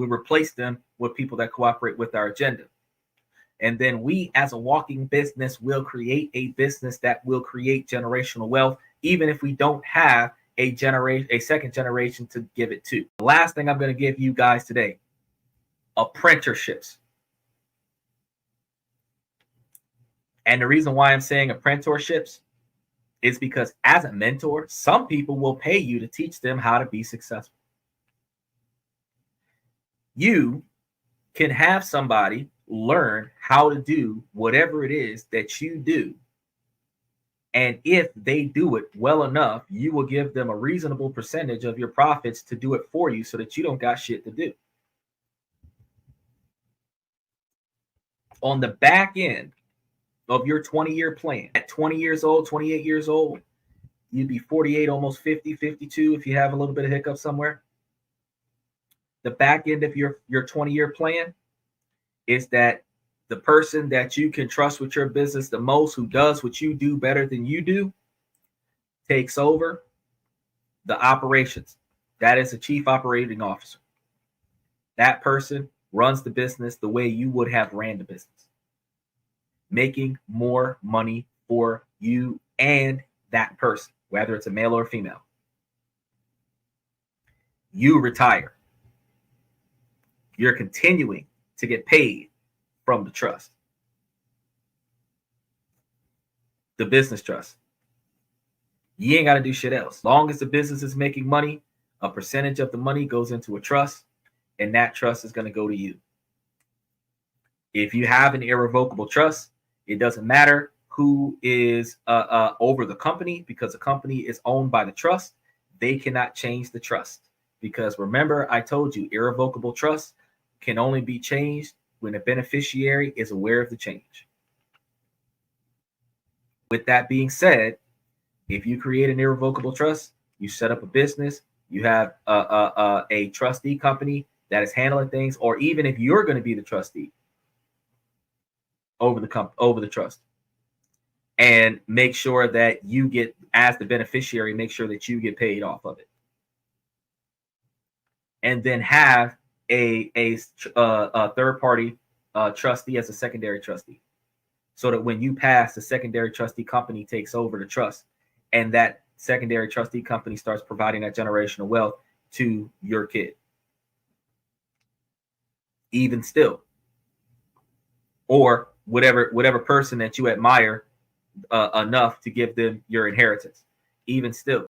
We replace them with people that cooperate with our agenda. And then we, as a walking business, will create a business that will create generational wealth, even if we don't have a second generation to give it to. The last thing I'm going to give you guys today, apprenticeships. And the reason why I'm saying apprenticeships is because as a mentor, some people will pay you to teach them how to be successful. You can have somebody learn how to do whatever it is that you do. And if they do it well enough, you will give them a reasonable percentage of your profits to do it for you so that you don't got shit to do. On the back end of your 20-year plan, at 20 years old, 28 years old, you'd be 48, almost 50, 52 if you have a little bit of hiccup somewhere. The back end of your 20-year plan is that the person that you can trust with your business the most, who does what you do better than you do, takes over the operations. That is a chief operating officer. That person runs the business the way you would have ran the business, making more money for you and that person, whether it's a male or a female. You retire. You're continuing to get paid from the trust, the business trust. You ain't got to do shit else. As long as the business is making money, a percentage of the money goes into a trust, and that trust is going to go to you. If you have an irrevocable trust, it doesn't matter who is over the company, because the company is owned by the trust. They cannot change the trust, because remember, I told you, irrevocable trust can only be changed when a beneficiary is aware of the change. With that being said, if you create an irrevocable trust, you set up a business, you have a trustee company that is handling things, or even if you're going to be the trustee over the trust, and make sure that you get, as the beneficiary, make sure that you get paid off of it, and then have a third party trustee as a secondary trustee, so that when you pass, the secondary trustee company takes over the trust, and that secondary trustee company starts providing that generational wealth to your kid, even still, or whatever person that you admire enough to give them your inheritance, even still.